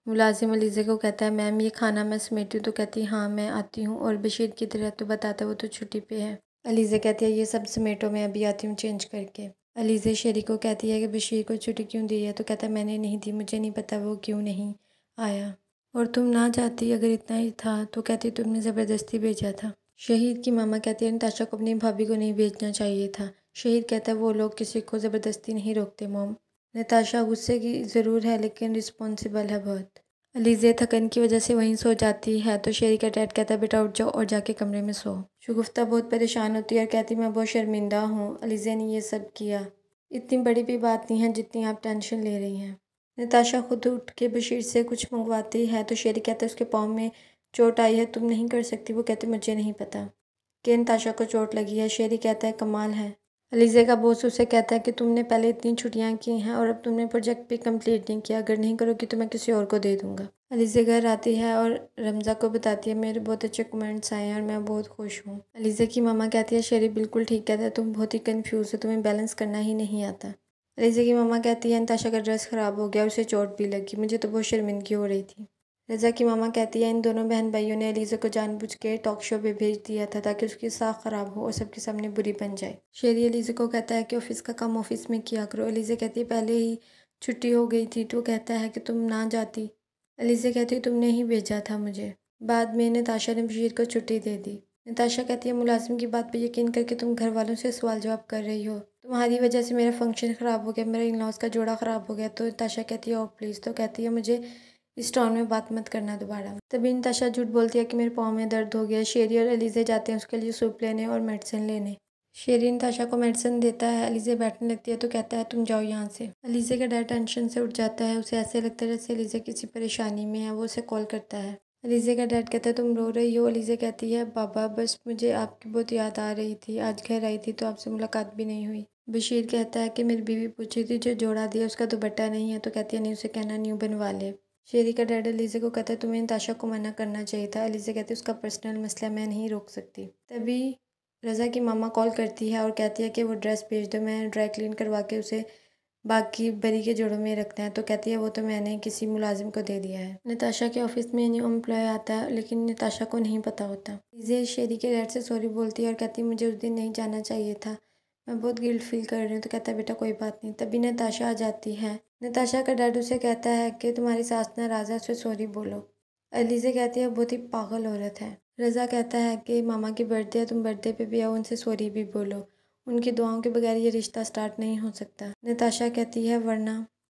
मुलाजिम अलीज़ा को कहता है मैम ये खाना मैं समेटी हूँ, तो कहती है हाँ मैं आती हूँ। और बशीर की तरह तो बताता है वो तो छुट्टी पे है। अलीज़ा कहती है ये सब समेटो, मैं अभी आती हूँ चेंज करके। अलीज़ा शेरी को कहती है कि बशीर को छुट्टी क्यों दी है, तो कहता है मैंने नहीं दी, मुझे नहीं पता वो क्यों नहीं आया। और तुम ना जाती अगर इतना ही था, तो कहती तुमने ज़बरदस्ती भेजा था। शहीद की मामा कहती है नताशा को अपनी भाभी को नहीं भेजना चाहिए था। शहीद कहता है वो लोग किसी को ज़बरदस्ती नहीं रोकते मोम। नताशा गुस्से की ज़रूर है लेकिन रिस्पॉन्सिबल है बहुत। अलीज़ा थकन की वजह से वहीं सो जाती है, तो शेरी का डैड कहता है बेटा उठ जाओ और जाके कमरे में सो। शगुफ्ता बहुत परेशान होती है और कहती मैं बहुत शर्मिंदा हूँ, अलीज़ा ने ये सब किया। इतनी बड़ी भी बात नहीं है जितनी आप टेंशन ले रही हैं। नताशा खुद उठ के बशीर से कुछ मंगवाती है, तो शेरी कहता है उसके पाँव में चोट आई है, तुम नहीं कर सकती। वो कहते मुझे नहीं पता कि नताशा को चोट लगी है। शेरी कहता है कमाल है। अलीज़ा का बॉस उसे कहता है कि तुमने पहले इतनी छुट्टियां की हैं और अब तुमने प्रोजेक्ट भी कंप्लीट नहीं किया, अगर नहीं करोगी तो मैं किसी और को दे दूंगा। अलीज़ा घर आती है और रमज़ा को बताती है मेरे बहुत अच्छे कमेंट्स आए हैं और मैं बहुत खुश हूँ। अलीज़ा की मामा कहती है शेरी बिल्कुल ठीक कहता है, तुम बहुत ही कन्फ्यूज़ हो, तुम्हें बैलेंस करना ही नहीं आता। अलीज़ा की मामा कहती है नताशा का ड्रेस ख़राब हो गया, उसे चोट भी लगी, मुझे तो बहुत शर्मिंदगी हो रही थी। रज़ा की मामा कहती है इन दोनों बहन भाइयों ने अलीज़ा को जानबूझ के टॉक शो पे भेज दिया था ताकि उसकी साख ख़राब हो और सबके सामने बुरी बन जाए। शेरी अलीज़ा को कहता है कि ऑफिस का काम ऑफिस में किया करो। अलीज़ा कहती है पहले ही छुट्टी हो गई थी, तो कहता है कि तुम ना जाती। अलीज़ा कहती है तुमने ही भेजा था मुझे। बाद में नताशा ने बशीर को छुट्टी दे दी। नताशा कहती है मुलाजिम की बात पर यकीन करके तुम घर वालों से सवाल जवाब कर रही हो, तुम्हारी वजह से मेरा फंक्शन ख़राब हो गया, मेरे इन लॉज का जोड़ा ख़राब हो गया। तो नताशा कहती है ओ प्लीज़, तो कहती है मुझे इस टोन में बात मत करना दोबारा। तभी नताशा झूठ बोलती है कि मेरे पाँव में दर्द हो गया। शेरी और अलीज़ा जाते हैं उसके लिए सूप लेने और मेडिसिन लेने। शेरी नताशा को मेडिसिन देता है, अलीज़ा बैठने लगती है तो कहता है तुम जाओ यहाँ से। अलीज़ा का डर टेंशन से उठ जाता है, उसे ऐसे लगता है जैसे अलीज़ा किसी परेशानी में है। वो उसे कॉल करता है। अलीज़ा का डैड कहता है तुम रो रही हो। अलीज़ा कहती है बाबा बस मुझे आपकी बहुत याद आ रही थी, आज घर आई थी तो आपसे मुलाकात भी नहीं हुई। बशीर कहता है कि मेरी बीवी पूछी थी जो जोड़ा दिया उसका दुपट्टा नहीं है, तो कहती है नहीं उसे कहना न्यू बनवा ले। शेरी का डैड अलीज़ा को कहता है तुम्हें नताशा को मना करना चाहिए था। अलीज़ा कहती है उसका पर्सनल मसला, मैं नहीं रोक सकती। तभी रज़ा की मामा कॉल करती है और कहती है कि वो ड्रेस भेज दो, मैं ड्राई क्लीन करवा के उसे बाकी बरी के जोड़ों में रखना है। तो कहती है वो तो मैंने किसी मुलाजिम को दे दिया है। नताशा के ऑफिस में न्यू एम्प्लॉय आता है लेकिन नताशा को नहीं पता होता। अलीज़ा शेरी के डैड से सॉरी बोलती है और कहती है मुझे उस दिन नहीं जाना चाहिए था, मैं बहुत गिल्ट फील कर रही हूँ। तो कहता है बेटा कोई बात नहीं। तभी नताशा आ जाती है। नताशा का डैड उसे कहता है कि तुम्हारी सास नाराज़ है, उससे सॉरी बोलो। अलीज़ा कहती है बहुत ही पागल औरत है। रज़ा कहता है कि मामा की बर्थडे है, तुम बर्थडे पे भी आओ, उनसे सॉरी भी बोलो, उनकी दुआओं के बगैर ये रिश्ता स्टार्ट नहीं हो सकता। नताशा कहती है वरना